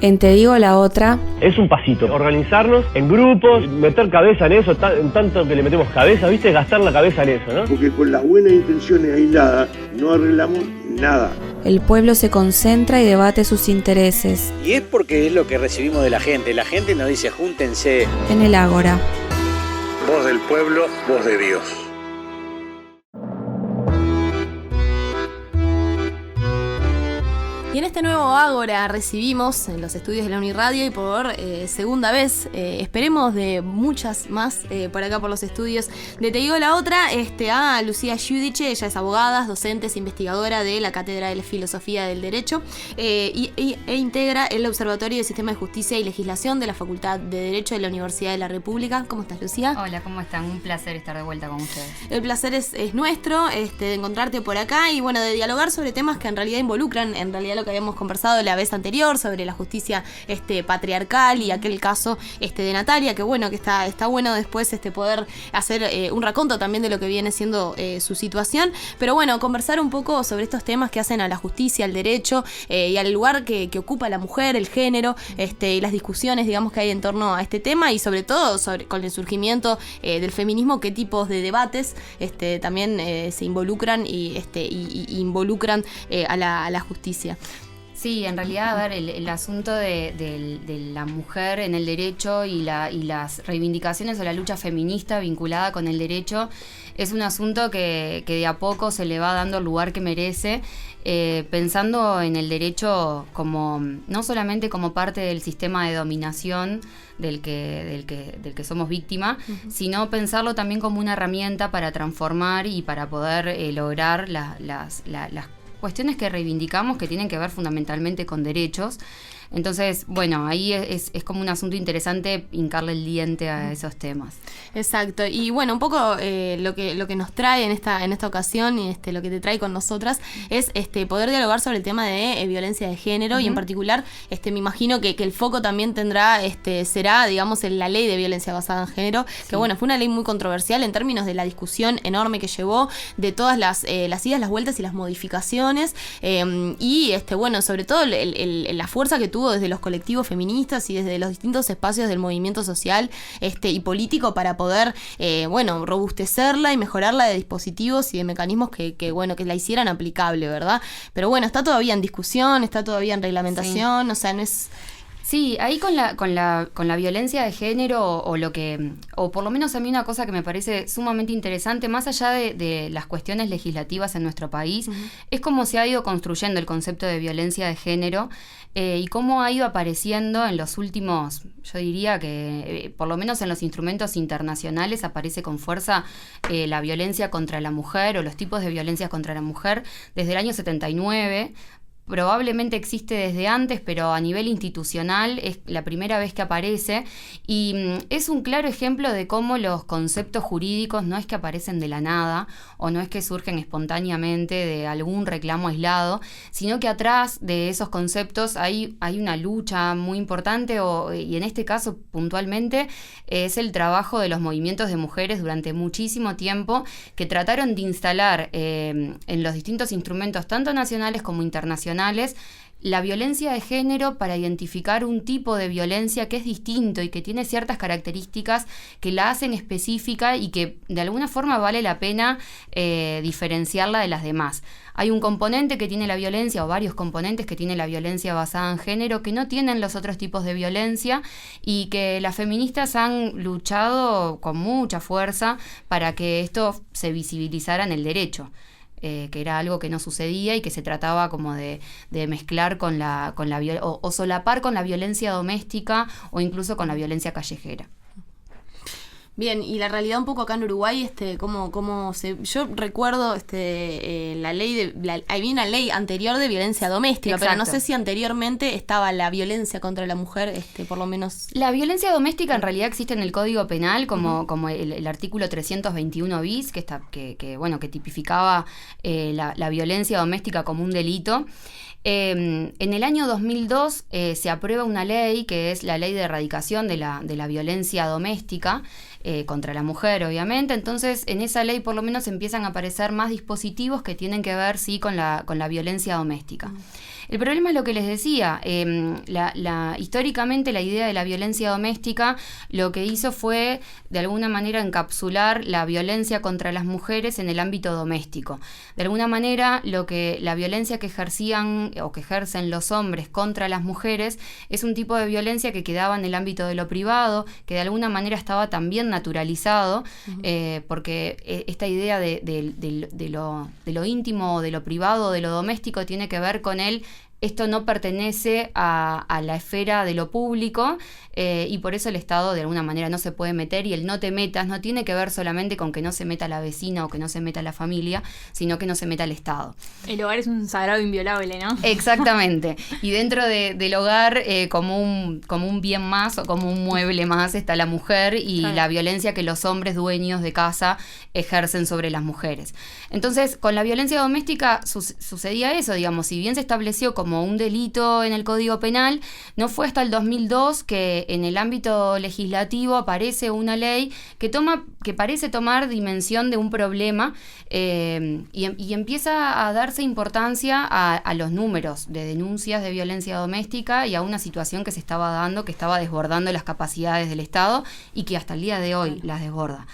En Te Digo la Otra. Es un pasito, organizarnos en grupos, meter cabeza en eso, en tanto que le metemos cabeza, ¿viste? Gastar la cabeza en eso, ¿no? Porque con las buenas intenciones aisladas no arreglamos nada. El pueblo se concentra y debate sus intereses. Y es porque es lo que recibimos de la gente. La gente nos dice, júntense. En el Ágora. Voz del pueblo, voz de Dios. Y en este nuevo Ágora recibimos en los estudios de la Uniradio y por segunda vez, esperemos de muchas más por acá por los estudios de Te Digo la Otra, a Lucía Giudice. Ella es abogada, docente, es investigadora de la Cátedra de Filosofía del Derecho e integra el Observatorio de Sistema de Justicia y Legislación de la Facultad de Derecho de la Universidad de la República. ¿Cómo estás, Lucía? Hola, ¿cómo están? Un placer estar de vuelta con ustedes. El placer es nuestro, de encontrarte por acá y bueno, de dialogar sobre temas que en realidad involucran, lo que habíamos conversado la vez anterior sobre la justicia patriarcal y aquel caso de Natalia, que bueno, que está bueno después poder hacer un raconto también de lo que viene siendo su situación, pero bueno, conversar un poco sobre estos temas que hacen a la justicia, al derecho y al lugar que ocupa la mujer, el género, y las discusiones, digamos, que hay en torno a este tema y sobre todo con el surgimiento del feminismo, qué tipos de debates también se involucran y involucran a la justicia. Sí, en realidad, a ver, el asunto de la mujer en el derecho y las reivindicaciones o la lucha feminista vinculada con el derecho es un asunto que de a poco se le va dando el lugar que merece, pensando en el derecho como no solamente como parte del sistema de dominación del que somos víctima, uh-huh, sino pensarlo también como una herramienta para transformar y para poder lograr las cuestiones que reivindicamos que tienen que ver fundamentalmente con derechos. Entonces, bueno, ahí es como un asunto interesante hincarle el diente a esos temas. Exacto, y bueno, un poco lo que nos trae en esta ocasión y lo que te trae con nosotras es poder dialogar sobre el tema de violencia de género, uh-huh, y en particular me imagino que el foco también será, digamos, en la ley de violencia basada en género, sí, que bueno, fue una ley muy controversial en términos de la discusión enorme que llevó, de todas las idas, las vueltas y las modificaciones, y bueno, sobre todo la fuerza que tuvo desde los colectivos feministas y desde los distintos espacios del movimiento social y político para poder robustecerla y mejorarla de dispositivos y de mecanismos que la hicieran aplicable, ¿verdad? Pero bueno, está todavía en discusión, está todavía en reglamentación, sí. O sea, no es... Sí, ahí con la violencia de género o por lo menos a mí una cosa que me parece sumamente interesante, más allá de las cuestiones legislativas en nuestro país, uh-huh, es cómo se ha ido construyendo el concepto de violencia de género y cómo ha ido apareciendo en los últimos, yo diría que por lo menos en los instrumentos internacionales aparece con fuerza la violencia contra la mujer o los tipos de violencias contra la mujer desde el año 79. Probablemente existe desde antes, pero a nivel institucional es la primera vez que aparece y es un claro ejemplo de cómo los conceptos jurídicos no es que aparecen de la nada o no es que surgen espontáneamente de algún reclamo aislado, sino que atrás de esos conceptos hay una lucha muy importante y en este caso puntualmente es el trabajo de los movimientos de mujeres durante muchísimo tiempo que trataron de instalar en los distintos instrumentos tanto nacionales como internacionales la violencia de género para identificar un tipo de violencia que es distinto y que tiene ciertas características que la hacen específica y que de alguna forma vale la pena diferenciarla de las demás. Hay un componente que tiene la violencia o varios componentes que tiene la violencia basada en género que no tienen los otros tipos de violencia y que las feministas han luchado con mucha fuerza para que esto se visibilizara en el derecho. Que era algo que no sucedía y que se trataba como de mezclar con la o solapar con la violencia doméstica o incluso con la violencia callejera. Bien, y la realidad un poco acá en Uruguay, yo recuerdo la ley había una ley anterior de violencia doméstica, exacto, pero no sé si anteriormente estaba la violencia contra la mujer, por lo menos. La violencia doméstica en realidad existe en el Código Penal como el artículo 321 bis, que tipificaba la violencia doméstica como un delito. En el año 2002 se aprueba una ley que es la ley de erradicación de la violencia doméstica contra la mujer, obviamente. Entonces, en esa ley por lo menos empiezan a aparecer más dispositivos que tienen que ver, sí, con la violencia doméstica. El problema es lo que les decía, históricamente la idea de la violencia doméstica lo que hizo fue de alguna manera encapsular la violencia contra las mujeres en el ámbito doméstico. De alguna manera la violencia que ejercían o que ejercen los hombres contra las mujeres es un tipo de violencia que quedaba en el ámbito de lo privado, que de alguna manera estaba también naturalizado, porque esta idea de lo íntimo, de lo privado, de lo doméstico tiene que ver con esto no pertenece a la esfera de lo público, y por eso el Estado de alguna manera no se puede meter, y el no te metas no tiene que ver solamente con que no se meta la vecina o que no se meta la familia, sino que no se meta el Estado. El hogar es un sagrado inviolable, ¿no? Exactamente. Y dentro del hogar, como un bien más o como un mueble más, está la mujer y la violencia que los hombres dueños de casa ejercen sobre las mujeres. Entonces, con la violencia doméstica sucedía eso, digamos, si bien se estableció como un delito en el Código Penal, no fue hasta el 2002 que en el ámbito legislativo aparece una ley que parece tomar dimensión de un problema, y empieza a darse importancia a los números de denuncias de violencia doméstica y a una situación que se estaba dando, que estaba desbordando las capacidades del Estado y que hasta el día de hoy las desborda.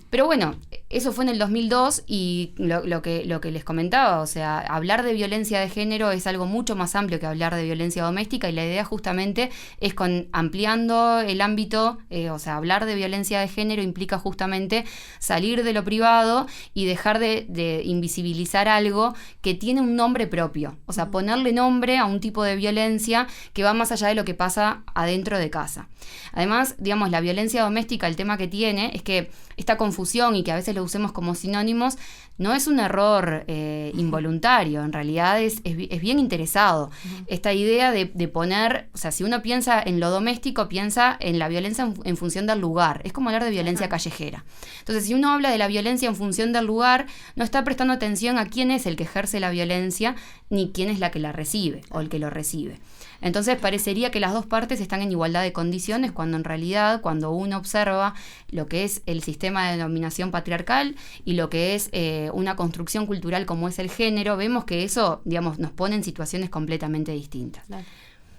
Pero bueno, eso fue en el 2002 y lo que les comentaba, o sea, hablar de violencia de género es algo mucho más amplio que hablar de violencia doméstica, y la idea justamente es ampliando el ámbito, o sea, hablar de violencia de género implica justamente salir de lo privado y dejar de invisibilizar algo que tiene un nombre propio, o sea, ponerle nombre a un tipo de violencia que va más allá de lo que pasa adentro de casa. Además, digamos, la violencia doméstica, el tema que tiene es que esta confusión y que a veces lo usemos como sinónimos no es un error involuntario, en realidad es bien interesado. Esta idea de poner, o sea, si uno piensa en lo doméstico, piensa en la violencia en función del lugar. Es como hablar de violencia callejera. Entonces, si uno habla de la violencia en función del lugar, no está prestando atención a quién es el que ejerce la violencia, ni quién es la que la recibe o el que lo recibe. Entonces parecería que las dos partes están en igualdad de condiciones, cuando en realidad, cuando uno observa lo que es el sistema de dominación patriarcal y lo que es una construcción cultural como es el género, vemos que eso, digamos, nos pone en situaciones completamente distintas. Claro.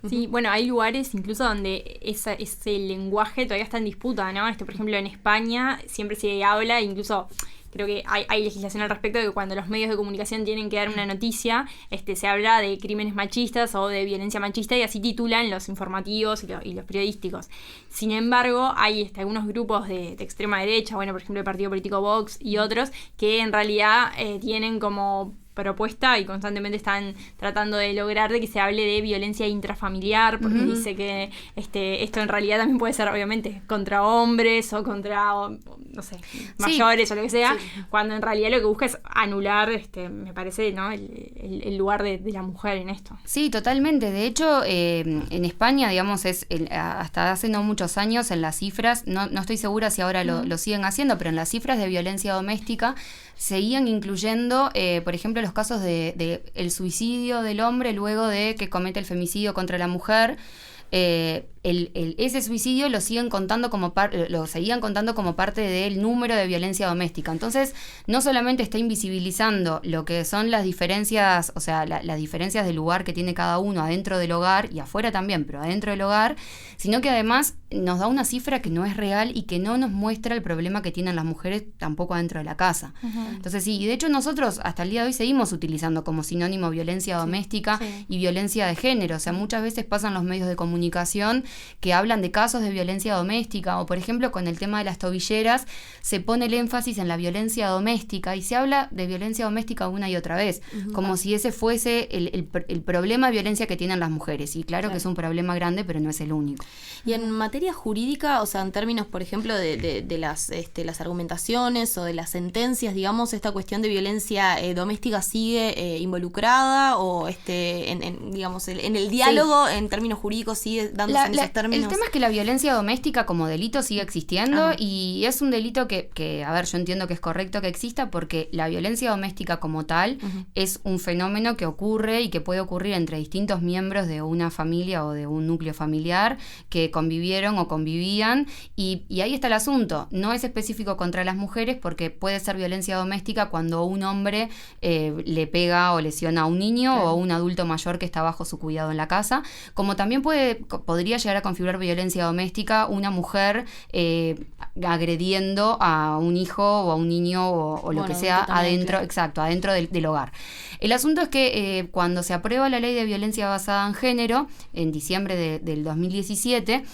Sí, bueno, hay lugares incluso donde ese lenguaje todavía está en disputa, ¿no? Por ejemplo, en España siempre se habla, incluso creo que hay legislación al respecto, de que cuando los medios de comunicación tienen que dar una noticia, se habla de crímenes machistas o de violencia machista, y así titulan los informativos y los periodísticos. Sin embargo, hay algunos grupos de extrema derecha, bueno, por ejemplo el partido político Vox y otros, que en realidad tienen como propuesta y constantemente están tratando de lograr de que se hable de violencia intrafamiliar, porque dice que esto en realidad también puede ser obviamente contra hombres o contra, no sé, mayores o lo que sea, cuando en realidad lo que busca es anular, me parece, ¿no? el lugar de la mujer en esto. Sí, totalmente. De hecho, en España, digamos, hasta hace no muchos años en las cifras, no estoy segura si ahora lo siguen haciendo, pero en las cifras de violencia doméstica seguían incluyendo, por ejemplo, los casos de el suicidio del hombre luego de que comete el femicidio contra la mujer. Ese suicidio lo seguían contando como parte del número de violencia doméstica. Entonces, no solamente está invisibilizando lo que son las diferencias, o sea, las diferencias del lugar que tiene cada uno adentro del hogar y afuera también, pero adentro del hogar, sino que además nos da una cifra que no es real y que no nos muestra el problema que tienen las mujeres tampoco adentro de la casa. Entonces, sí, y de hecho nosotros hasta el día de hoy seguimos utilizando como sinónimo violencia doméstica y violencia de género. O sea, muchas veces pasan los medios de comunicación que hablan de casos de violencia doméstica, o por ejemplo con el tema de las tobilleras se pone el énfasis en la violencia doméstica y se habla de violencia doméstica una y otra vez, como si ese fuese el problema de violencia que tienen las mujeres. Y claro que es un problema grande, pero no es el único. Y en materia jurídica, o sea, en términos, por ejemplo, de las argumentaciones o de las sentencias, digamos, esta cuestión de violencia doméstica sigue involucrada, o digamos, en el diálogo, en términos jurídicos sigue dándose en esos términos. El tema es que la violencia doméstica como delito sigue existiendo y es un delito que, a ver, yo entiendo que es correcto que exista porque la violencia doméstica como tal es un fenómeno que ocurre y que puede ocurrir entre distintos miembros de una familia o de un núcleo familiar que convivieron o convivían y ahí está el asunto. No es específico contra las mujeres porque puede ser violencia doméstica cuando un hombre le pega o lesiona a un niño o a un adulto mayor que está bajo su cuidado en la casa, como también podría llegar a configurar violencia doméstica una mujer agrediendo a un hijo o a un niño o lo que sea adentro, adentro del hogar. El asunto es que cuando se aprueba la ley de violencia basada en género, en diciembre del 2017,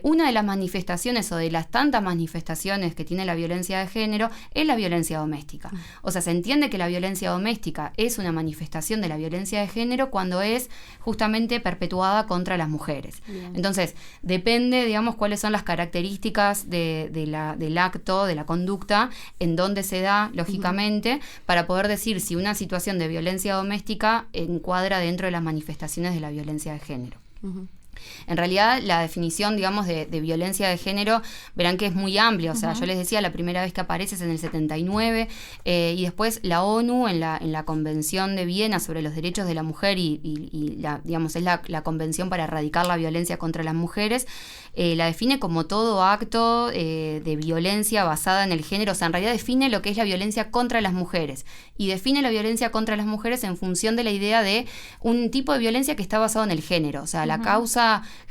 una de las manifestaciones o de las tantas manifestaciones que tiene la violencia de género es la violencia doméstica. O sea, se entiende que la violencia doméstica es una manifestación de la violencia de género cuando es justamente perpetuada contra las mujeres. Bien. Entonces, depende, digamos, cuáles son las características del acto, de la conducta, en dónde se da, lógicamente, para poder decir si una situación de violencia doméstica encuadra dentro de las manifestaciones de la violencia de género. En realidad, la definición, digamos, de violencia de género, verán que es muy amplia. O sea, yo les decía, la primera vez que aparece es en el 79, y después la ONU, en la Convención de Viena sobre los Derechos de la Mujer, digamos, es la Convención para erradicar la violencia contra las mujeres, la define como todo acto de violencia basada en el género. O sea, en realidad define lo que es la violencia contra las mujeres, y define la violencia contra las mujeres en función de la idea de un tipo de violencia que está basado en el género. O sea, la causa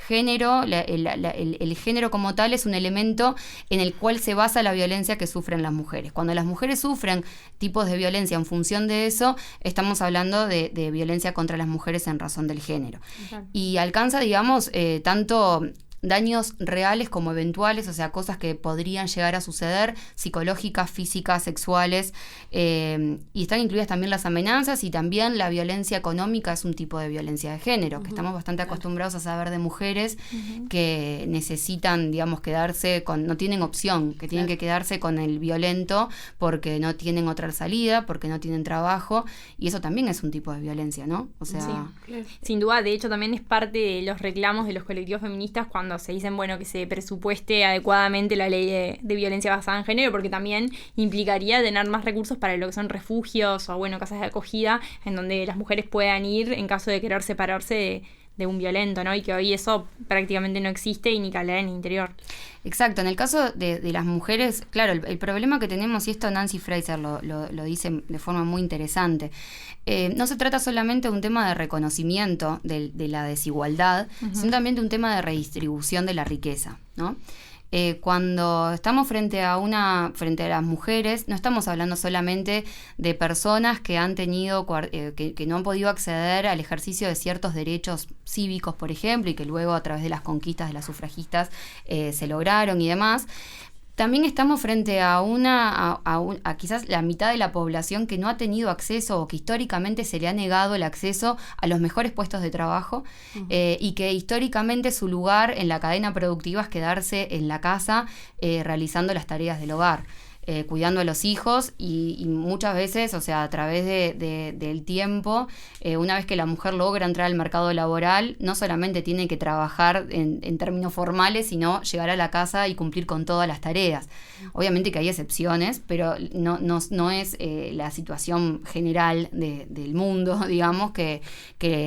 género, el género como tal es un elemento en el cual se basa la violencia que sufren las mujeres. Cuando las mujeres sufren tipos de violencia en función de eso, estamos hablando de violencia contra las mujeres en razón del género. Y alcanza, digamos, tanto daños reales como eventuales, o sea, cosas que podrían llegar a suceder, psicológicas, físicas, sexuales, y están incluidas también las amenazas y también la violencia económica es un tipo de violencia de género, que estamos bastante acostumbrados a saber de mujeres que necesitan, digamos, quedarse no tienen opción, que tienen que quedarse con el violento porque no tienen otra salida, porque no tienen trabajo, y eso también es un tipo de violencia, ¿no? O sea, sin duda, de hecho también es parte de los reclamos de los colectivos feministas cuando se dicen, bueno, que se presupueste adecuadamente la ley de violencia basada en género, porque también implicaría tener más recursos para lo que son refugios o, bueno, casas de acogida, en donde las mujeres puedan ir en caso de querer separarse de un violento, ¿no? Y que hoy eso prácticamente no existe y ni que hablar en el interior. Exacto, en el caso de las mujeres, claro, el problema que tenemos, y esto Nancy Fraser lo dice de forma muy interesante, no se trata solamente de un tema de reconocimiento de la desigualdad, sino también de un tema de redistribución de la riqueza, ¿no? Cuando estamos frente a las mujeres, no estamos hablando solamente de personas que han tenido que no han podido acceder al ejercicio de ciertos derechos cívicos, por ejemplo, y que luego a través de las conquistas de las sufragistas se lograron y demás. También estamos frente a quizás la mitad de la población que no ha tenido acceso o que históricamente se le ha negado el acceso a los mejores puestos de trabajo, y que históricamente su lugar en la cadena productiva es quedarse en la casa realizando las tareas del hogar. Cuidando a los hijos y muchas veces, o sea, a través del tiempo, una vez que la mujer logra entrar al mercado laboral, no solamente tiene que trabajar en términos formales, sino llegar a la casa y cumplir con todas las tareas. Obviamente que hay excepciones, pero no es la situación general del mundo, digamos, que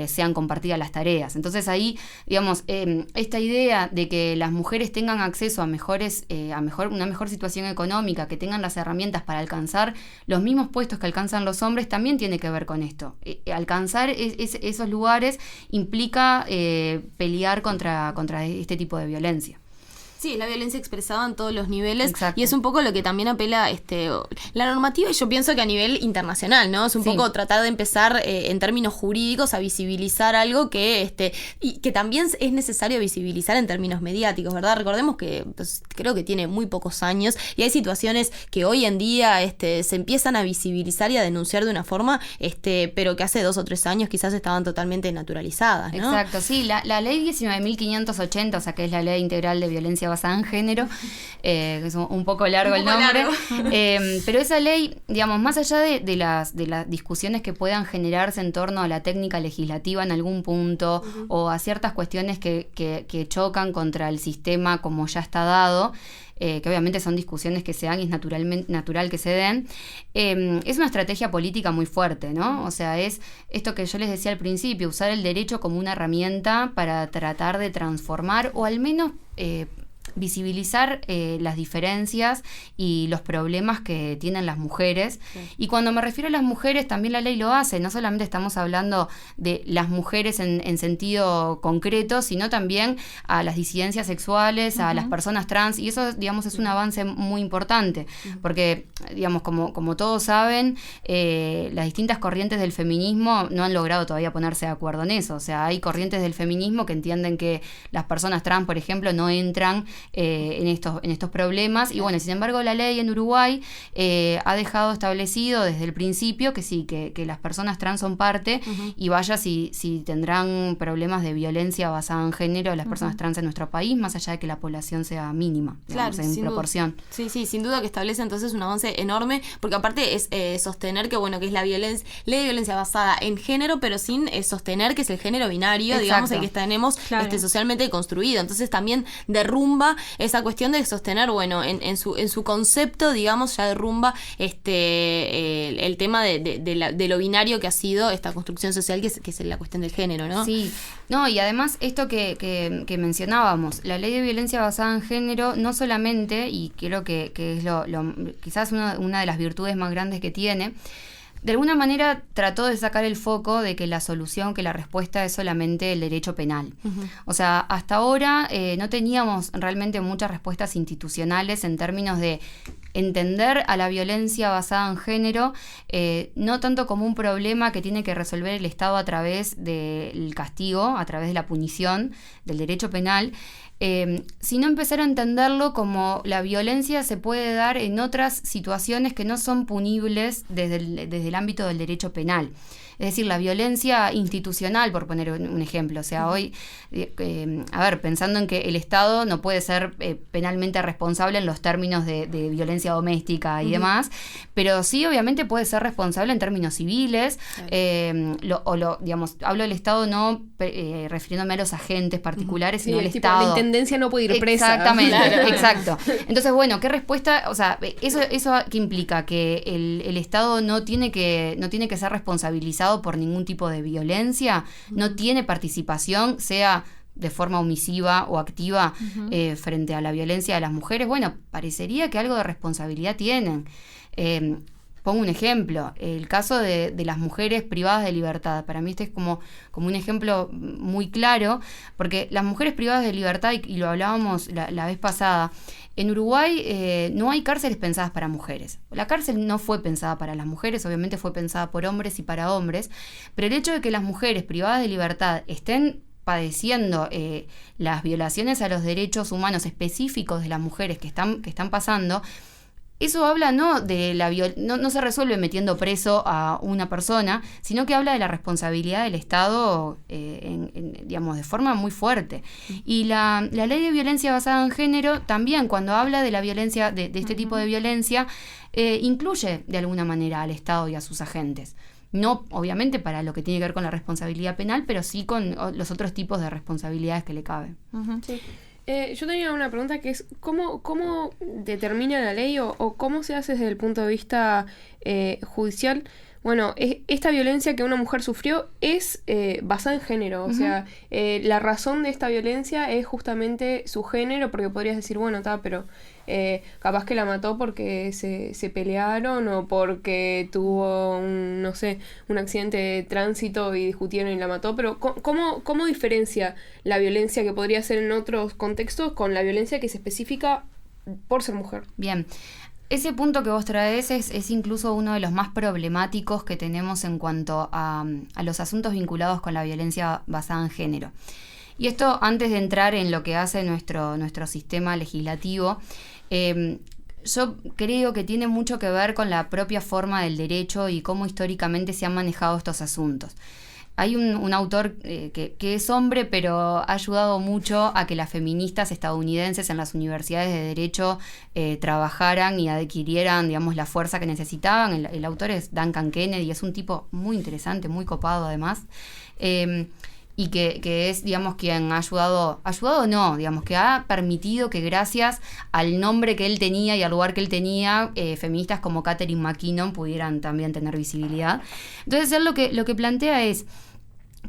sean compartidas las tareas. Entonces ahí, digamos, esta idea de que las mujeres tengan acceso a una mejor situación económica, que tengan las herramientas para alcanzar los mismos puestos que alcanzan los hombres, también tiene que ver con esto. Alcanzar esos lugares implica pelear contra este tipo de violencia. Sí, la violencia expresada en todos los niveles. Exacto. Y es un poco lo que también apela la normativa, y yo pienso que a nivel internacional, ¿no? Es un poco tratar de empezar en términos jurídicos a visibilizar algo y que también es necesario visibilizar en términos mediáticos, ¿verdad? Recordemos que creo que tiene muy pocos años y hay situaciones que hoy en día se empiezan a visibilizar y a denunciar de una forma, pero que hace 2 o 3 años quizás estaban totalmente naturalizadas, ¿no? Exacto, sí. La ley 19.580, o sea, que es la ley integral de violencia violencia basada en género, que es un poco largo el nombre. Pero esa ley, digamos, más allá de las discusiones que puedan generarse en torno a la técnica legislativa en algún punto, o a ciertas cuestiones que chocan contra el sistema como ya está dado, que obviamente son discusiones que se dan y es natural que se den, es una estrategia política muy fuerte, ¿no? O sea, es esto que yo les decía al principio, usar el derecho como una herramienta para tratar de transformar o al menos visibilizar las diferencias y los problemas que tienen las mujeres. Sí. Y cuando me refiero a las mujeres, también la ley lo hace. No solamente estamos hablando de las mujeres en sentido concreto, sino también a las disidencias sexuales, a las personas trans. Y eso, digamos, es un avance muy importante. Porque, digamos, como todos saben, las distintas corrientes del feminismo no han logrado todavía ponerse de acuerdo en eso. O sea, hay corrientes del feminismo que entienden que las personas trans, por ejemplo, no entran en estos problemas. Y bueno, sin embargo, la ley en Uruguay ha dejado establecido desde el principio que sí, que las personas trans son parte, y vaya si tendrán problemas de violencia basada en género las personas trans en nuestro país, más allá de que la población sea mínima, digamos, claro, en proporción. Sí, sin duda que establece entonces un avance enorme, porque aparte es sostener que, bueno, que es la ley de violencia basada en género, pero sin sostener que es el género binario, Exacto. digamos, el que tenemos socialmente construido. Entonces también derrumba esa cuestión de sostener, bueno, en su concepto, digamos, ya derrumba el tema de lo binario que ha sido esta construcción social, que es la cuestión del género, ¿no? Sí, no, y además esto que mencionábamos, la ley de violencia basada en género, no solamente, y creo que es quizás una de las virtudes más grandes que tiene, de alguna manera trató de sacar el foco de que la solución, que la respuesta es solamente el derecho penal. O sea, hasta ahora no teníamos realmente muchas respuestas institucionales en términos de entender a la violencia basada en género, no tanto como un problema que tiene que resolver el Estado a través del castigo, a través de la punición, del derecho penal, sino empezar a entenderlo como la violencia se puede dar en otras situaciones que no son punibles desde el ámbito del derecho penal. Es decir, la violencia institucional, por poner un ejemplo. O sea, hoy, pensando en que el Estado no puede ser penalmente responsable en los términos de violencia doméstica y demás, pero sí, obviamente, puede ser responsable en términos civiles. Digamos, hablo del Estado no refiriéndome a los agentes particulares, sino al Estado. La intendencia no puede ir presa. Exactamente, exacto. Entonces, bueno, ¿qué respuesta? O sea, ¿eso qué implica? Que el Estado no tiene que ser responsabilizado por ningún tipo de violencia, no tiene participación, sea de forma omisiva o activa, frente a la violencia de las mujeres. Bueno, parecería que algo de responsabilidad tienen. Pongo un ejemplo, el caso de las mujeres privadas de libertad. Para mí este es como un ejemplo muy claro, porque las mujeres privadas de libertad, y lo hablábamos la vez pasada, en Uruguay no hay cárceles pensadas para mujeres. La cárcel no fue pensada para las mujeres, obviamente fue pensada por hombres y para hombres, pero el hecho de que las mujeres privadas de libertad estén padeciendo las violaciones a los derechos humanos específicos de las mujeres que están pasando, eso habla no de no se resuelve metiendo preso a una persona, sino que habla de la responsabilidad del Estado, digamos, de forma muy fuerte. Y la ley de violencia basada en género también, cuando habla de la violencia, de este tipo de violencia, incluye de alguna manera al Estado y a sus agentes. No, obviamente, para lo que tiene que ver con la responsabilidad penal, pero sí con los otros tipos de responsabilidades que le caben. Sí. Yo tenía una pregunta que es, ¿cómo determina la ley o cómo se hace desde el punto de vista judicial? Bueno, esta violencia que una mujer sufrió es basada en género, o sea, la razón de esta violencia es justamente su género, porque podrías decir, bueno, pero capaz que la mató porque se pelearon o porque tuvo un accidente de tránsito y discutieron y la mató, pero ¿cómo diferencia la violencia que podría ser en otros contextos con la violencia que se especifica por ser mujer? Bien. Ese punto que vos traes es incluso uno de los más problemáticos que tenemos en cuanto a los asuntos vinculados con la violencia basada en género. Y esto antes de entrar en lo que hace nuestro sistema legislativo, yo creo que tiene mucho que ver con la propia forma del derecho y cómo históricamente se han manejado estos asuntos. hay un autor que es hombre, pero ha ayudado mucho a que las feministas estadounidenses en las universidades de Derecho trabajaran y adquirieran, digamos, la fuerza que necesitaban. El autor es Duncan Kennedy, es un tipo muy interesante, muy copado además. Y que es, digamos, quien ha ayudado no, digamos, que ha permitido que gracias al nombre que él tenía y al lugar que él tenía, feministas como Catherine McKinnon pudieran también tener visibilidad. Entonces él lo que plantea es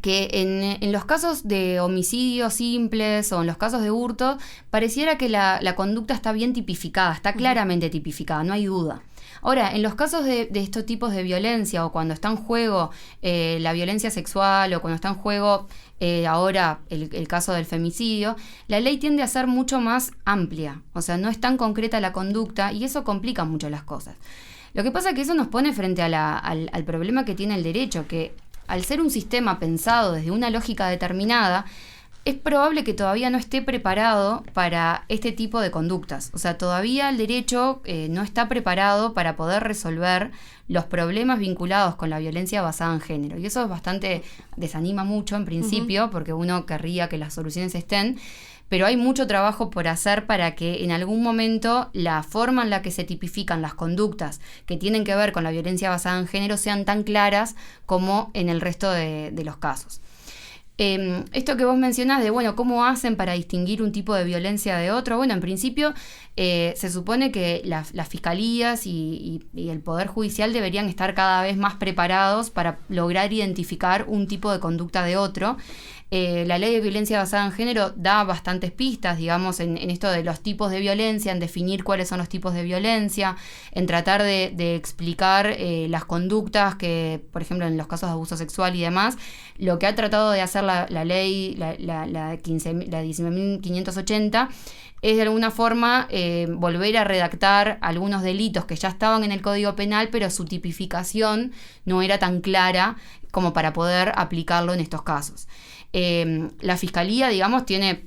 que en los casos de homicidios simples o en los casos de hurto, pareciera que la conducta está bien tipificada, está claramente tipificada, no hay duda. Ahora, en los casos de estos tipos de violencia o cuando está en juego la violencia sexual o cuando está en juego ahora el caso del femicidio, la ley tiende a ser mucho más amplia, o sea, no es tan concreta la conducta y eso complica mucho las cosas. Lo que pasa es que eso nos pone frente al problema que tiene el derecho, que al ser un sistema pensado desde una lógica determinada, es probable que todavía no esté preparado para este tipo de conductas. O sea, todavía el derecho no está preparado para poder resolver los problemas vinculados con la violencia basada en género. Y eso desanima mucho en principio, porque uno querría que las soluciones estén, pero hay mucho trabajo por hacer para que en algún momento la forma en la que se tipifican las conductas que tienen que ver con la violencia basada en género sean tan claras como en el resto de los casos. Esto que vos mencionás de, bueno, ¿cómo hacen para distinguir un tipo de violencia de otro? Bueno, en principio se supone que las fiscalías y el Poder Judicial deberían estar cada vez más preparados para lograr identificar un tipo de conducta de otro. La ley de violencia basada en género da bastantes pistas, digamos, en esto de los tipos de violencia, en definir cuáles son los tipos de violencia, en tratar de explicar las conductas que, por ejemplo, en los casos de abuso sexual y demás, lo que ha tratado de hacer la ley, la 19.580, es de alguna forma volver a redactar algunos delitos que ya estaban en el Código Penal, pero su tipificación no era tan clara como para poder aplicarlo en estos casos. La Fiscalía, digamos, tiene,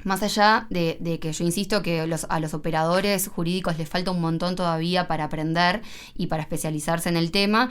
más allá de que yo insisto que a los operadores jurídicos les falta un montón todavía para aprender y para especializarse en el tema,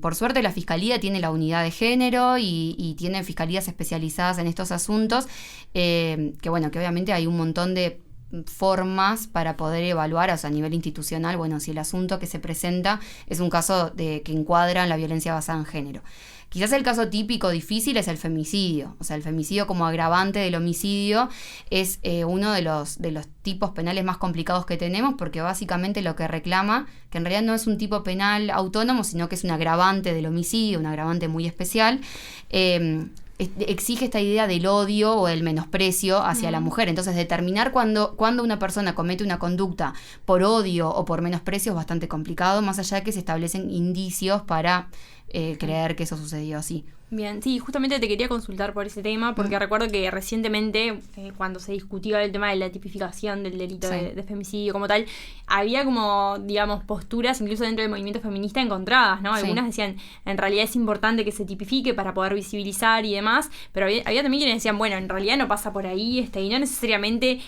por suerte la Fiscalía tiene la unidad de género y tiene fiscalías especializadas en estos asuntos, que obviamente hay un montón de formas para poder evaluar, o sea, a nivel institucional, bueno, si el asunto que se presenta es un caso que encuadra en la violencia basada en género. Quizás el caso típico difícil es el femicidio. O sea, el femicidio como agravante del homicidio es uno de los tipos penales más complicados que tenemos, porque básicamente lo que reclama, que en realidad no es un tipo penal autónomo, sino que es un agravante del homicidio, un agravante muy especial, exige esta idea del odio o el menosprecio hacia la mujer. Entonces, determinar cuando una persona comete una conducta por odio o por menosprecio es bastante complicado, más allá de que se establecen indicios para creer que eso sucedió así. Bien, sí, justamente te quería consultar por ese tema, porque recuerdo que recientemente, cuando se discutió el tema de la tipificación del delito de femicidio como tal, había como, digamos, posturas, incluso dentro del movimiento feminista, encontradas, ¿no? Algunas decían, en realidad es importante que se tipifique para poder visibilizar y demás, pero había también quienes decían, bueno, en realidad no pasa por ahí, y no necesariamente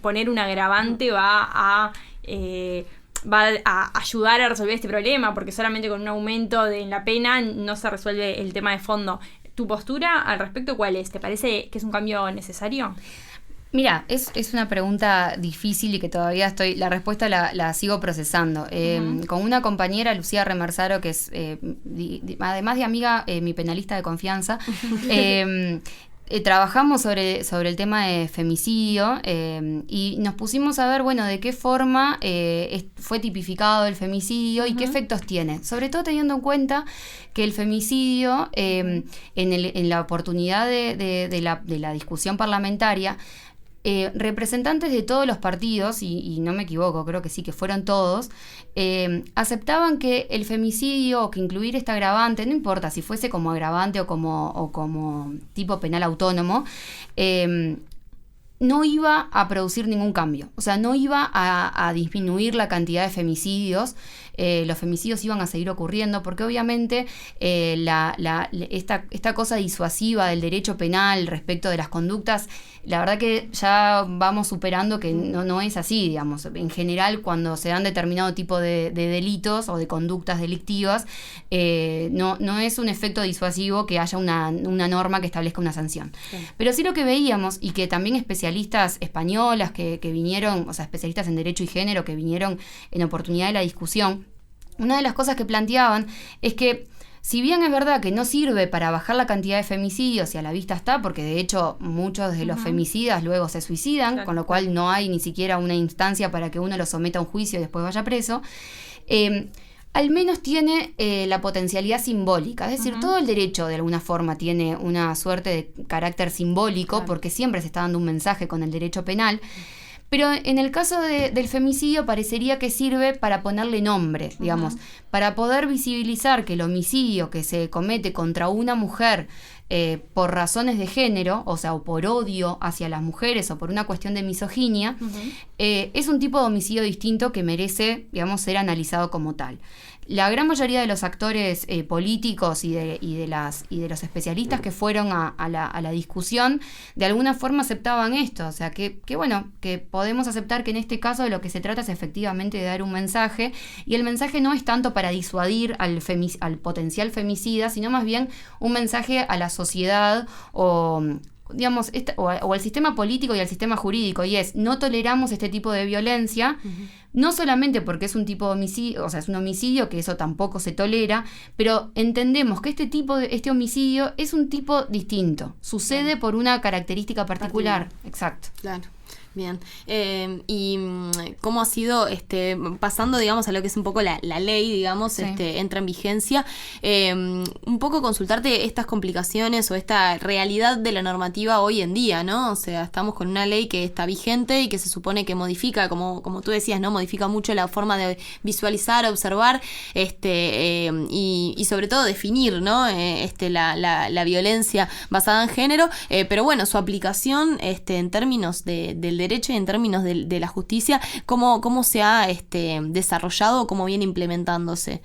poner un agravante va a ayudar a resolver este problema, porque solamente con un aumento en la pena no se resuelve el tema de fondo. ¿Tu postura al respecto cuál es? ¿Te parece que es un cambio necesario? Mira, es una pregunta difícil y que todavía la respuesta la sigo procesando. Con una compañera, Lucía Remersaro, que es, además de amiga, mi penalista de confianza, trabajamos sobre el tema de femicidio y nos pusimos a ver, bueno, de qué forma fue tipificado el femicidio y qué efectos tiene. Sobre todo teniendo en cuenta que el femicidio, en la oportunidad de la discusión parlamentaria, representantes de todos los partidos, y no me equivoco, creo que sí, que fueron todos, aceptaban que el femicidio, o que incluir este agravante, no importa si fuese como agravante o como tipo penal autónomo, no iba a producir ningún cambio. O sea, no iba a disminuir la cantidad de femicidios. Los femicidios iban a seguir ocurriendo porque obviamente esta cosa disuasiva del derecho penal respecto de las conductas, la verdad que ya vamos superando que no es así, digamos. En general, cuando se dan determinado tipo de delitos o de conductas delictivas, no es un efecto disuasivo que haya una norma que establezca una sanción. Sí. Pero sí lo que veíamos, y que también especialistas españolas que vinieron, o sea, especialistas en derecho y género que vinieron en oportunidad de la discusión, una de las cosas que planteaban es que si bien es verdad que no sirve para bajar la cantidad de femicidios y a la vista está, porque de hecho muchos de los femicidas luego se suicidan, claro, con lo cual no hay ni siquiera una instancia para que uno lo someta a un juicio y después vaya preso, al menos tiene la potencialidad simbólica. Es decir, todo el derecho de alguna forma tiene una suerte de carácter simbólico, claro, porque siempre se está dando un mensaje con el derecho penal. Pero en el caso del femicidio parecería que sirve para ponerle nombre, digamos, para poder visibilizar que el homicidio que se comete contra una mujer por razones de género, o sea, o por odio hacia las mujeres o por una cuestión de misoginia, es un tipo de homicidio distinto que merece, digamos, ser analizado como tal. La gran mayoría de los actores políticos y de los especialistas que fueron a la discusión, de alguna forma aceptaban esto. O sea, que bueno, que podemos aceptar que en este caso de lo que se trata es efectivamente de dar un mensaje, y el mensaje no es tanto para disuadir al potencial femicida, sino más bien un mensaje a la sociedad o digamos, o al sistema político y al sistema jurídico, y es: no toleramos este tipo de violencia, no solamente porque es un tipo de homicidio, o sea, es un homicidio, que eso tampoco se tolera, pero entendemos que este homicidio es un tipo distinto, sucede por una característica particular. Exacto. Claro. Bien, y cómo ha sido pasando, digamos, a lo que es un poco la ley, digamos, sí, entra en vigencia, un poco consultarte estas complicaciones o esta realidad de la normativa hoy en día, ¿no? O sea, estamos con una ley que está vigente y que se supone que modifica, como tú decías, ¿no? Modifica mucho la forma de visualizar, observar, y sobre todo definir, ¿no? La violencia basada en género, pero bueno, su aplicación, en términos del derecho y en términos de la justicia, ¿cómo se ha desarrollado o cómo viene implementándose?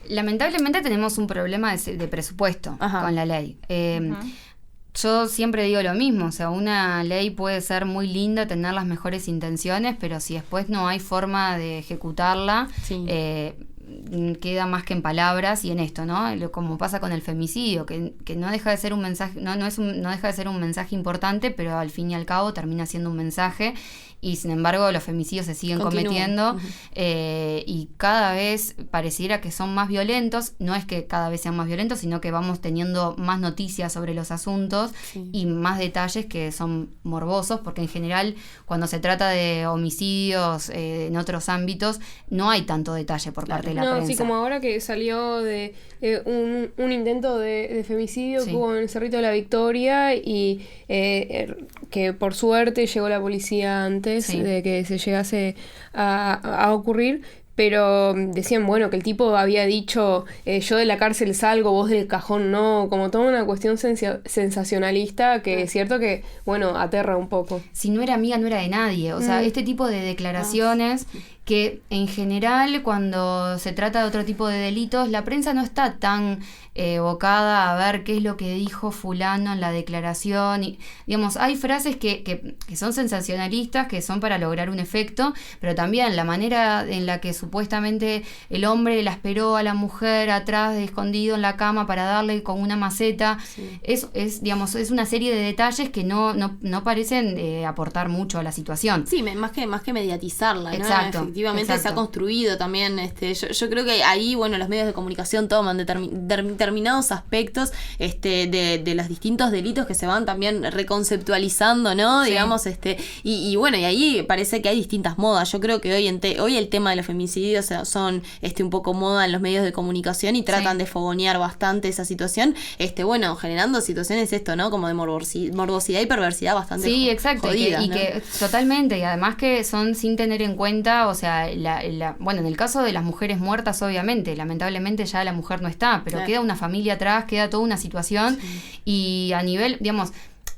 Lamentablemente tenemos un problema de presupuesto con la ley. Yo siempre digo lo mismo, o sea, una ley puede ser muy linda, tener las mejores intenciones, pero si después no hay forma de ejecutarla, sí, queda más que en palabras y en esto, ¿no? Como pasa con el femicidio, que no deja de ser un mensaje, no deja de ser un mensaje importante, pero al fin y al cabo termina siendo un mensaje, y sin embargo los femicidios se siguen cometiendo, y cada vez pareciera que son más violentos. No es que cada vez sean más violentos, sino que vamos teniendo más noticias sobre los asuntos, sí, y más detalles que son morbosos, porque en general cuando se trata de homicidios en otros ámbitos no hay tanto detalle por parte de la prensa. Sí, como ahora que salió de un intento de femicidio, sí, que hubo en el Cerrito de la Victoria, y que por suerte llegó la policía antes, sí, de que se llegase a ocurrir. Pero decían, bueno, que el tipo había dicho, yo de la cárcel salgo, vos del cajón no, como toda una cuestión sensacionalista, que es cierto que, bueno, aterra un poco. Si no era amiga, no era de nadie. O sea, este tipo de declaraciones que en general cuando se trata de otro tipo de delitos, la prensa no está tan evocada a ver qué es lo que dijo fulano en la declaración. Y, digamos, hay frases que son sensacionalistas, que son para lograr un efecto, pero también la manera en la que supuestamente el hombre la esperó a la mujer atrás, escondido en la cama para darle con una maceta, sí, es una serie de detalles que no parecen aportar mucho a la situación. Sí, más que mediatizarla, ¿no? Exacto. Efectivamente, exacto, se ha construido también, yo creo que ahí, bueno, los medios de comunicación toman determinados aspectos de los distintos delitos que se van también reconceptualizando, ¿no? Sí. Digamos, y bueno, y ahí parece que hay distintas modas. Yo creo que hoy el tema de los femicidios son un poco moda en los medios de comunicación y tratan, sí, de fogonear bastante esa situación, bueno, generando situaciones ¿no? Como de morbosidad y perversidad bastante, sí, exacto, jodidas, y que totalmente, y además que son sin tener en cuenta, o sea, bueno, en el caso de las mujeres muertas, obviamente, lamentablemente ya la mujer no está, pero claro, queda una familia atrás, queda toda una situación, sí, y a nivel, digamos,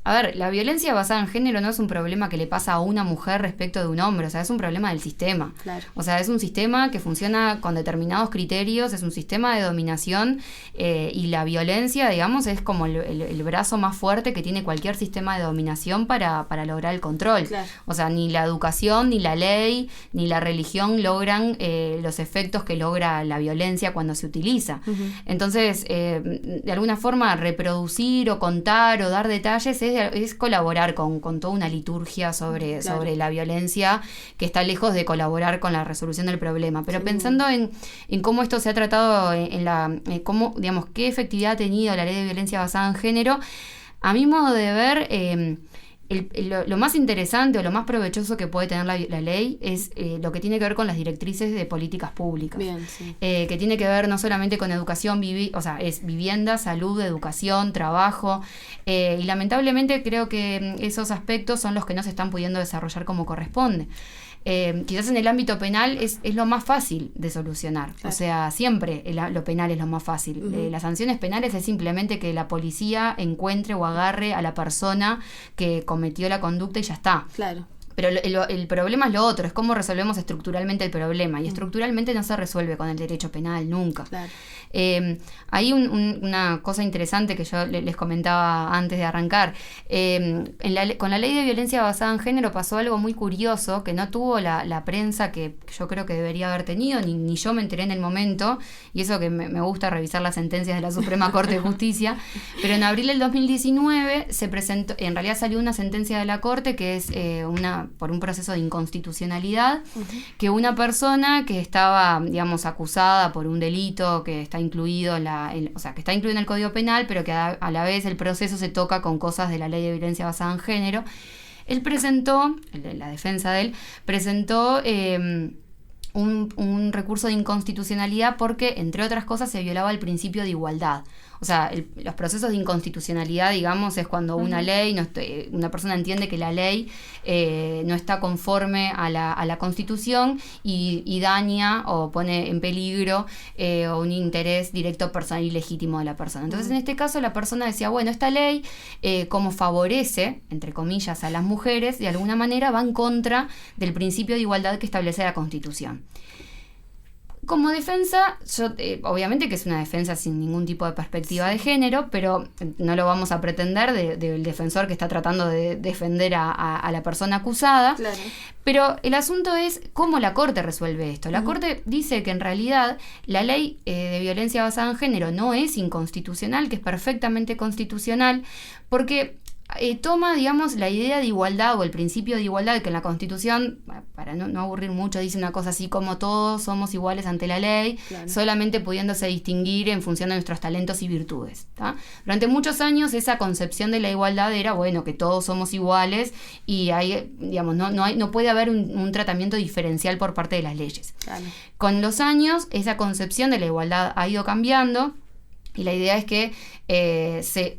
A ver, la violencia basada en género no es un problema que le pasa a una mujer respecto de un hombre, o sea, es un problema del sistema. Claro. O sea, es un sistema que funciona con determinados criterios, es un sistema de dominación y la violencia, digamos, es como el brazo más fuerte que tiene cualquier sistema de dominación para lograr el control. Claro. O sea, ni la educación, ni la ley, ni la religión logran los efectos que logra la violencia cuando se utiliza. Uh-huh. Entonces, de alguna forma, reproducir o contar o dar detalles es colaborar con toda una liturgia sobre la violencia que está lejos de colaborar con la resolución del problema. Pero pensando en cómo esto se ha tratado, cómo, digamos, qué efectividad ha tenido la ley de violencia basada en género, a mi modo de ver, lo más interesante o lo más provechoso que puede tener la ley es lo que tiene que ver con las directrices de políticas públicas. Bien, sí. Que tiene que ver no solamente con educación, o sea, es vivienda, salud, educación, trabajo, y lamentablemente creo que esos aspectos son los que no se están pudiendo desarrollar como corresponde. Quizás en el ámbito penal es lo más fácil de solucionar. Claro. O sea, siempre lo penal es lo más fácil. Uh-huh. Las sanciones penales es simplemente que la policía encuentre o agarre a la persona que cometió la conducta y ya está. Claro. Pero el problema es lo otro, es cómo resolvemos estructuralmente el problema. Y estructuralmente no se resuelve con el derecho penal, nunca. Claro. Hay una cosa interesante que yo les comentaba antes de arrancar. Con la ley de violencia basada en género pasó algo muy curioso que no tuvo la prensa que yo creo que debería haber tenido, ni yo me enteré en el momento, y eso que me gusta revisar las sentencias de la Suprema Corte de Justicia. Pero en abril del 2019 se presentó, en realidad salió una sentencia de la Corte que es por un proceso de inconstitucionalidad, uh-huh, que una persona que estaba, digamos, acusada por un delito que está incluido o sea, que está incluido en el Código Penal, pero que a la vez el proceso se toca con cosas de la ley de violencia basada en género. Él presentó, la defensa de él, presentó un recurso de inconstitucionalidad porque, entre otras cosas, se violaba el principio de igualdad. O sea, los procesos de inconstitucionalidad, digamos, es cuando una ley, una persona entiende que la ley no está conforme a la Constitución y daña o pone en peligro un interés directo, personal y legítimo de la persona. Entonces, en este caso, la persona decía, bueno, esta ley, como favorece, entre comillas, a las mujeres, de alguna manera va en contra del principio de igualdad que establece la Constitución. Como defensa, yo obviamente que es una defensa sin ningún tipo de perspectiva de género, pero no lo vamos a pretender del defensor que está tratando de defender a la persona acusada. Claro. Pero el asunto es cómo la Corte resuelve esto. La Corte dice que en realidad la ley de violencia basada en género no es inconstitucional, que es perfectamente constitucional, porque toma, digamos, la idea de igualdad o el principio de igualdad que en la Constitución, para no aburrir mucho, dice una cosa así como todos somos iguales ante la ley, claro, solamente pudiéndose distinguir en función de nuestros talentos y virtudes, ¿tá? Durante muchos años esa concepción de la igualdad era, bueno, que todos somos iguales y hay, digamos, no puede haber un tratamiento diferencial por parte de las leyes. Claro. Con los años esa concepción de la igualdad ha ido cambiando. Y la idea es que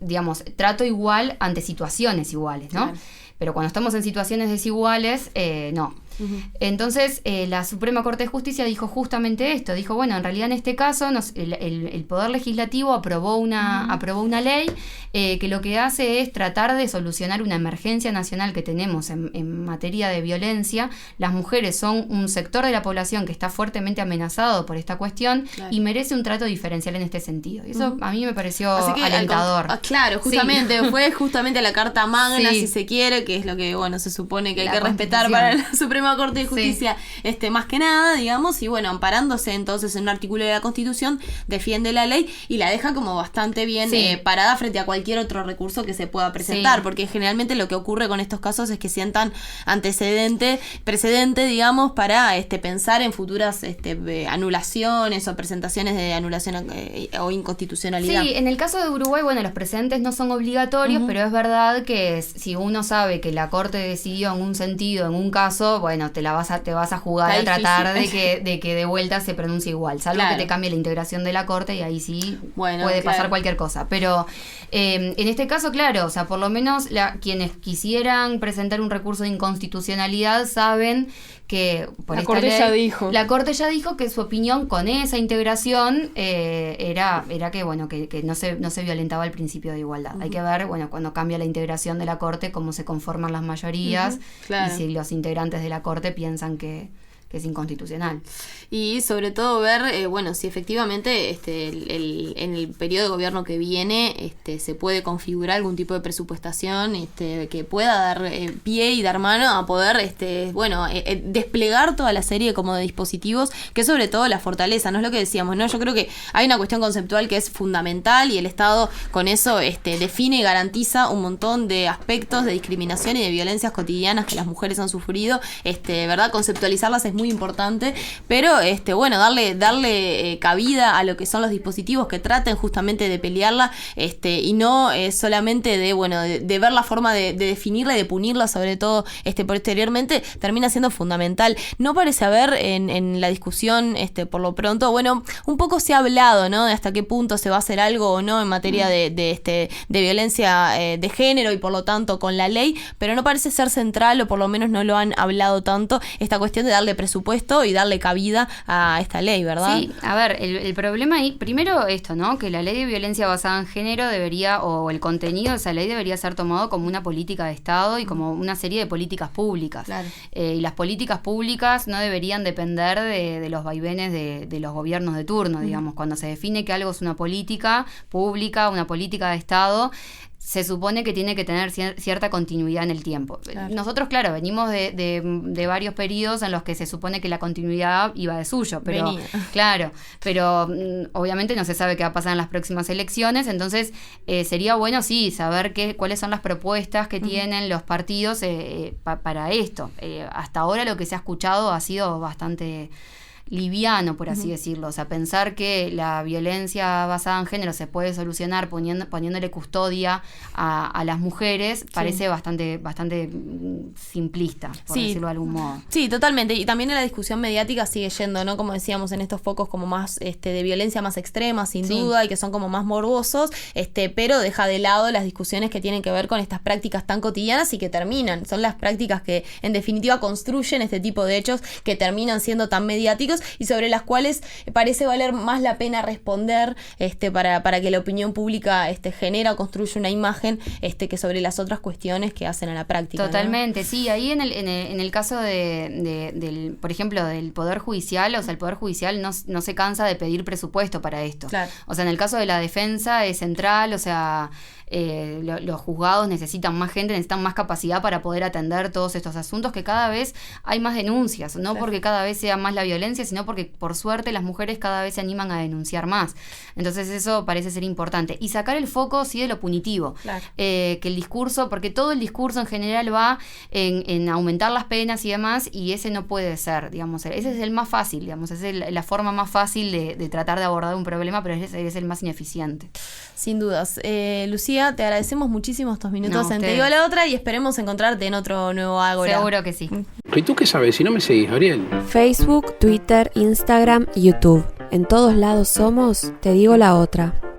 digamos, trato igual ante situaciones iguales, ¿no? Claro. Pero cuando estamos en situaciones desiguales, no. Uh-huh. Entonces, la Suprema Corte de Justicia dijo justamente esto. Dijo, bueno, en realidad en este caso el Poder Legislativo aprobó una ley que lo que hace es tratar de solucionar una emergencia nacional que tenemos en materia de violencia. Las mujeres son un sector de la población que está fuertemente amenazado por esta cuestión, claro, y merece un trato diferencial en este sentido. Y eso a mí me pareció alentador. Claro, justamente, sí. Fue justamente la Carta Magna, sí, si se quiere, que es lo que, bueno, se supone que hay que respetar para la Suprema Corte de Justicia, sí, más que nada, digamos, y bueno, amparándose entonces en un artículo de la Constitución, defiende la ley y la deja como bastante bien, sí, parada frente a cualquier otro recurso que se pueda presentar, sí, porque generalmente lo que ocurre con estos casos es que sientan precedente, digamos, para pensar en futuras anulaciones o presentaciones de anulación o inconstitucionalidad. Sí, en el caso de Uruguay, bueno, los precedentes no son obligatorios, pero es verdad que si uno sabe que la Corte decidió en un sentido, en un caso, bueno, te vas a jugar a tratar de que de vuelta se pronuncie igual, salvo que te cambie la integración de la Corte y ahí sí puede pasar cualquier cosa. Pero en este caso, claro, o sea, por lo menos quienes quisieran presentar un recurso de inconstitucionalidad saben que por La esta Corte ley, ya dijo. La Corte ya dijo que su opinión con esa integración era que bueno que no se violentaba el principio de igualdad. Hay que ver, bueno, cuando cambia la integración de la Corte, cómo se conforman las mayorías, claro. y si los integrantes de la Corte piensan que es inconstitucional. Y sobre todo ver, bueno, si efectivamente en el periodo de gobierno que viene se puede configurar algún tipo de presupuestación que pueda dar pie y dar mano a poder desplegar toda la serie como de dispositivos que sobre todo la fortaleza, no es lo que decíamos, ¿no? Yo creo que hay una cuestión conceptual que es fundamental y el Estado con eso define y garantiza un montón de aspectos de discriminación y de violencias cotidianas que las mujeres han sufrido, ¿verdad? Conceptualizarlas es muy importante, pero darle cabida a lo que son los dispositivos que traten justamente de pelearla, y no solamente de ver la forma de definirla y de punirla, sobre todo posteriormente, termina siendo fundamental. No parece haber en la discusión, por lo pronto, bueno, un poco se ha hablado, ¿no? De hasta qué punto se va a hacer algo o no en materia de violencia de género y por lo tanto con la ley, pero no parece ser central, o por lo menos no lo han hablado tanto, esta cuestión de darle presupuesto y darle cabida a esta ley, ¿verdad? Sí, a ver, el problema ahí, primero esto, ¿no? Que la ley de violencia basada en género o el contenido de esa ley debería ser tomado como una política de Estado y como una serie de políticas públicas. Claro. Y las políticas públicas no deberían depender de los vaivenes de los gobiernos de turno, digamos. Cuando se define que algo es una política pública, una política de Estado, se supone que tiene que tener cierta continuidad en el tiempo. Claro. Nosotros, claro, venimos de varios periodos en los que se supone que la continuidad iba de suyo, pero claro, pero obviamente no se sabe qué va a pasar en las próximas elecciones, entonces sería bueno, sí, saber cuáles son las propuestas que tienen los partidos para esto. Hasta ahora lo que se ha escuchado ha sido bastante liviano, por así decirlo. O sea, pensar que la violencia basada en género se puede solucionar poniéndole custodia a las mujeres parece bastante simplista, por decirlo de algún modo. Sí, totalmente. Y también en la discusión mediática sigue yendo, ¿no? Como decíamos, en estos focos como más de violencia más extrema, sin duda, y que son como más morbosos, pero deja de lado las discusiones que tienen que ver con estas prácticas tan cotidianas y que terminan. Son las prácticas que, en definitiva, construyen este tipo de hechos que terminan siendo tan mediáticos y sobre las cuales parece valer más la pena responder para que la opinión pública genera o construye una imagen que sobre las otras cuestiones que hacen a la práctica. Totalmente, ¿no? Sí. Ahí en el caso del, por ejemplo, del Poder Judicial, o sea, el Poder Judicial no se cansa de pedir presupuesto para esto. Claro. O sea, en el caso de la defensa es central, o sea, los juzgados necesitan más gente, necesitan más capacidad para poder atender todos estos asuntos, que cada vez hay más denuncias, no porque cada vez sea más la violencia, sino porque por suerte las mujeres cada vez se animan a denunciar más. Entonces eso parece ser importante. Y sacar el foco sí de lo punitivo. Claro. Que el discurso, porque todo el discurso en general va en aumentar las penas y demás, y ese no puede ser, digamos, ese es el más fácil, digamos, es la forma más fácil de tratar de abordar un problema, pero ese es el más ineficiente. Sin dudas. Lucía, te agradecemos muchísimo estos minutos en Te Digo la Otra y esperemos encontrarte en otro nuevo Ágora. Seguro que sí. ¿Y tú qué sabes? Si no me seguís, Gabriel. Facebook, Twitter, Instagram y YouTube. En todos lados somos Te Digo la Otra.